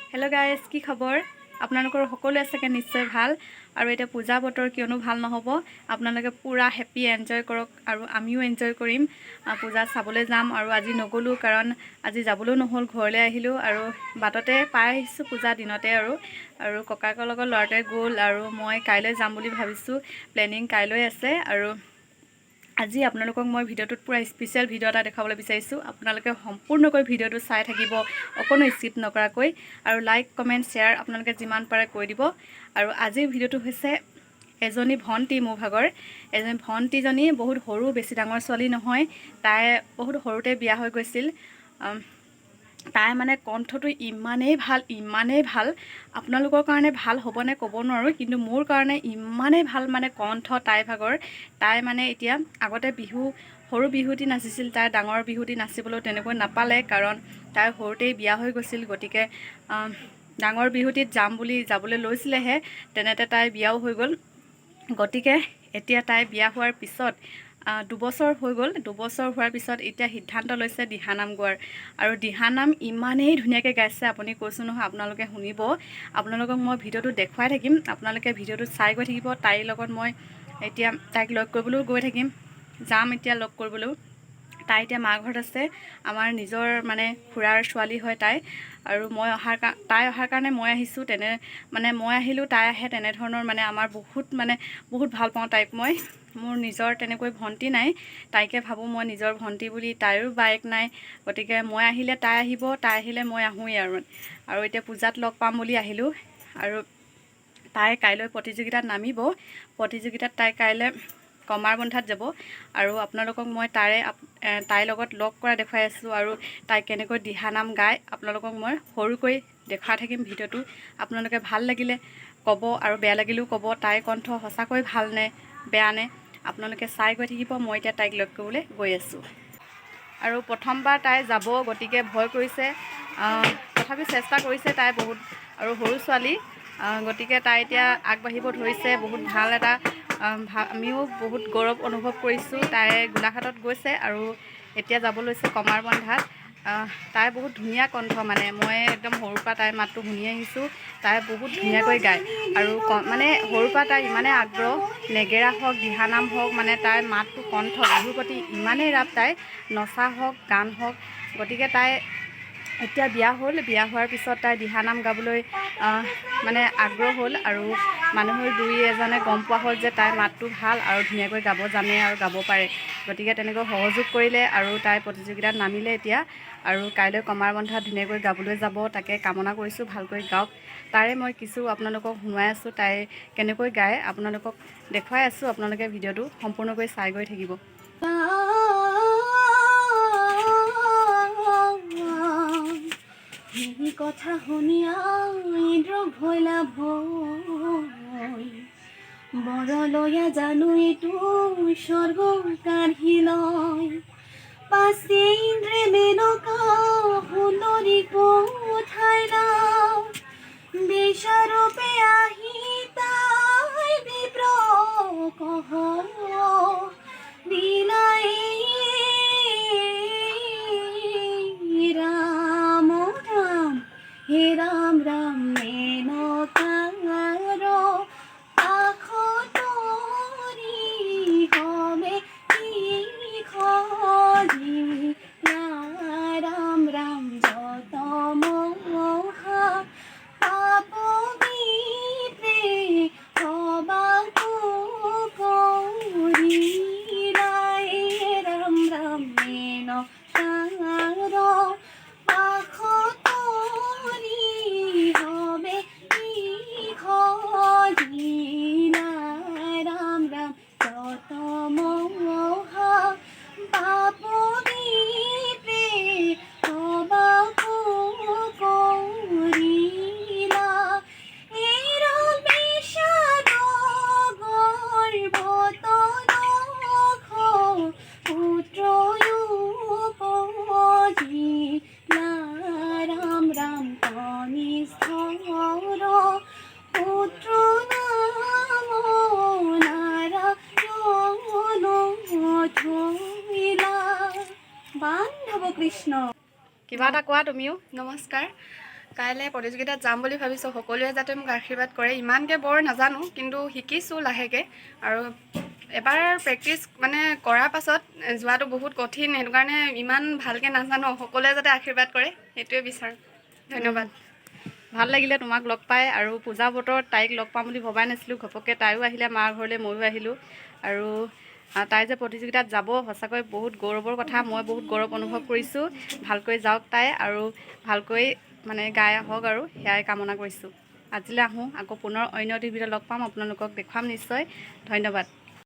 Hello guys কি খবৰ আপোনালোকৰ সকলো আছে নিশ্চয় ভাল আৰু এটা পূজা বতৰ কিয়নো ভাল নহব আপোনালোকে পুৰা হ্যাপি এনজয় কৰক আৰু আমিও এনজয় কৰিম পূজা চাবলৈ যাম আৰু আজি নগলো কাৰণ আজি যাবলৈ নহল ঘৰলৈ আহিলো আৰু বাটতে পাই আহিছো পূজা দিনতে আৰু ককাকৰ লগত লৰতে গল আৰু মই কাইলৈ যাম বুলি ভাবিছো প্লেনিং কাইলৈ আছে আৰু আজি আপোনালোকক মই ভিডিওটোত পুৰা স্পেশাল ভিডিও এটা দেখাবলৈ বিচাৰিছো আপোনালোকে সম্পূৰ্ণকৈ ভিডিওটো চাই থাকিব অকনো স্কিপ নকৰাকৈ আৰু লাইক কমেন্ট শেয়াৰ আপোনালোকে যিমান পাৰে কৈ দিব আৰু আজিৰ ভিডিওটো হৈছে এজনী ভন্টি মোৰ ভাগৰ এজনী ভন্টিজনী বহুত সৰু বেছি ডাঙৰ ছোৱালী নহয় তাই বহুত সৰুতে বিয়া হৈ গৈছিল তাই মানে কণ্ঠটো ইমানেই ভাল আপোনালোকৰ কাৰণে ভাল হ'বনে ক'ব নোৱাৰো কিন্তু মোৰ কাৰণে ইমানেই ভাল মানে কণ্ঠ তাই ভাগৰ তাই মানে এতিয়া আগতে বিহু সৰু বিহুটি নাচিছিল তাই ডাঙৰ বিহুটি নাচিবলৈ তেনেকৈ নাপালে কাৰণ তাই সৰুতেই বিয়া হৈ গৈছিল গতিকে ডাঙৰ বিহুটিত যাম বুলি যাবলৈ লৈছিলেহে তেনেতে তাই বিয়াও হৈ গ'ল গতিকে এতিয়া তাই বিয়া হোৱাৰ পিছত দুবছৰ হৈ গ'ল দুবছৰ হোৱাৰ পিছত এতিয়া সিদ্ধান্ত লৈছে দিহানাম গোৱাৰ আৰু দিহানাম ইমানেই ধুনীয়াকৈ গাইছে আপুনি কৈছো নহয় আপোনালোকে শুনিব আপোনালোকক মই ভিডিওটো দেখুৱাই থাকিম আপোনালোকে ভিডিওটো চাই গৈ থাকিব তাইৰ লগত মই এতিয়া তাইক লগ কৰিবলৈ গৈ থাকিম যাম এতিয়া লগ কৰিবলৈ তাই এতিয়া মা ঘৰত আছে আমাৰ নিজৰ মানে খুৰাৰ ছোৱালী হয় তাই আৰু মই তাই অহাৰ কাৰণে মই আহিছো তেনে মানে মই আহিলো তাই আহে তেনে ধৰণৰ মানে আমাৰ বহুত ভাল পাওঁ তাইক মই মোৰ নিজৰ তেনেকৈ ভন্টি নাই তাইকে ভাবো মই নিজৰ ভন্টি বুলি তাইৰো বাইক নাই গতিকে মই আহিলে তাই আহিব তাই আহিলে মই আহোঁই আৰু এতিয়া পূজাত লগ পাম বুলি আহিলো আৰু তাই কাইলৈ প্ৰতিযোগিতাত নামিব প্ৰতিযোগিতাত তাই কাইলৈ কমাৰ বন্ধাত যাব আৰু আপোনালোকক মই তাইৰ লগত লগ কৰা দেখাই আছো আৰু তাই কেনেকৈ দিহানাম গায় আপোনালোকক মই সৰুকৈ দেখাই থাকিম ভিডিওটো আপোনালোকে ভাল লাগিলে ক'ব আৰু বেয়া লাগিলেও ক'ব তাইৰ কণ্ঠ সঁচাকৈ ভাল নে বেয়া নে আপোনালোকে চাই গৈ থাকিব মই এতিয়া তাইক লগ কৰিবলৈ গৈ আছো আৰু প্ৰথমবাৰ তাই যাব গতিকে ভয় কৰিছে তথাপি চেষ্টা কৰিছে তাই বহুত আৰু সৰু ছোৱালী গতিকে তাই এতিয়া আগবাঢ়িব ধৰিছে বহুত ভাল এটা আমিও বহুত গৌৰৱ অনুভৱ কৰিছোঁ তাই গোলাঘাটত গৈছে আৰু এতিয়া যাব লৈছে কমাৰ বন্ধাত তাই বহুত ধুনীয়া কণ্ঠ মানে মই একদম সৰুৰ পৰা তাইৰ মাতটো শুনি আহিছোঁ তাই বহুত ধুনীয়াকৈ গায় আৰু মানে সৰুৰ পৰা তাই ইমানেই আগ্ৰহ নেগেৰা হওক দিহানাম হওক মানে তাইৰ মাতটো কণ্ঠ বিহুৰ প্ৰতি ইমানেই ৰাপ তাই নচা হওক গান হওক গতিকে তাই এতিয়া বিয়া হ'ল বিয়া হোৱাৰ পিছত তাই দিহানাম গাবলৈ মানে আগ্ৰহ হ'ল আৰু মানুহৰ দুই এজনে গম পোৱা হ'ল যে তাইৰ মাতটো ভাল আৰু ধুনীয়াকৈ গাব জানে আৰু গাব পাৰে গতিকে তেনেকৈ সহযোগ কৰিলে আৰু তাই প্ৰতিযোগিতাত নামিলে এতিয়া আৰু কাইলৈ কমাৰ বন্ধাত ধুনীয়াকৈ গাবলৈ যাব তাকে কামনা কৰিছোঁ ভালকৈ গাওক তাৰে মই কিছু আপোনালোকক শুনাই আছোঁ তাই কেনেকৈ গায় আপোনালোকক দেখুৱাই আছোঁ আপোনালোকে ভিডিওটো সম্পূৰ্ণকৈ চাই গৈ থাকিব কথা শুনিয়া ইন্দ্ৰ ভৈলা ভৈ বৰলয়া জানো এইটো স্বৰ্গ কাঢ়ি লয় পাছে ইন্দ্ৰে মেনকা সুন্দৰী কোঠাইলা বেচাৰূপে আহি তাই বিপ্ৰ কহ দিলাই ৰাম ৰাম হে ৰাম ৰাম মেনকাৰ আখতৰি হবে কি খজি ৰাম ৰাম যত মহা পাপ বিপ্ৰে হবাকো কৰিলাই ৰাম ৰাম মেনকাৰ আখতৰি হবে কি খজিলা ৰাম ৰাম যত মহা পাপ বিপ্ৰে হবাকো কৰিলা এৰল বিষাদ গৰ্ভত নখ পুত্ৰয়ো উপজিলা ৰাম ৰাম কনিষ্ঠৰ পুত্ৰ নাম নাৰায়ণ থৈলা বান্ধৱ কৃষ্ণ কিবা এটা কোৱা তুমিও নমস্কাৰ কাইলৈ প্ৰতিযোগিতাত যাম বুলি ভাবিছোঁ। সকলোৱে যাতে মোক আশীৰ্বাদ কৰে। ইমানকৈ বৰ নাজানো, কিন্তু শিকিছোঁ লাহেকৈ। আৰু এবাৰ প্ৰেক্টিচ মানে কৰাৰ পাছত যোৱাটো বহুত কঠিন, সেইটো কাৰণে ইমান ভালকৈ নাজানো। সকলোৱে যাতে আশীৰ্বাদ কৰে সেইটোৱে বিচাৰোঁ। ধন্যবাদ। ভাল লাগিলে তোমাক লগ পাই। আৰু পূজা বতৰত তাইক লগ পাম বুলি ভবাই নাছিলোঁ। ঘপককৈ তাইও আহিলে মাৰ ঘৰলৈ, ময়ো আহিলোঁ। আৰু তাই যে প্ৰতিযোগিতাত যাব, সঁচাকৈ বহুত গৌৰৱৰ কথা। মই বহুত গৌৰৱ অনুভৱ কৰিছোঁ। ভালকৈ যাওক তাই, আৰু ভালকৈ মানে গাই আহক, আৰু সেয়াই কামনা কৰিছোঁ। আজিলৈ আহোঁ, আকৌ পুনৰ অন্য টিভিত লগ পাম, আপোনালোকক দেখুৱাম নিশ্চয়। ধন্যবাদ।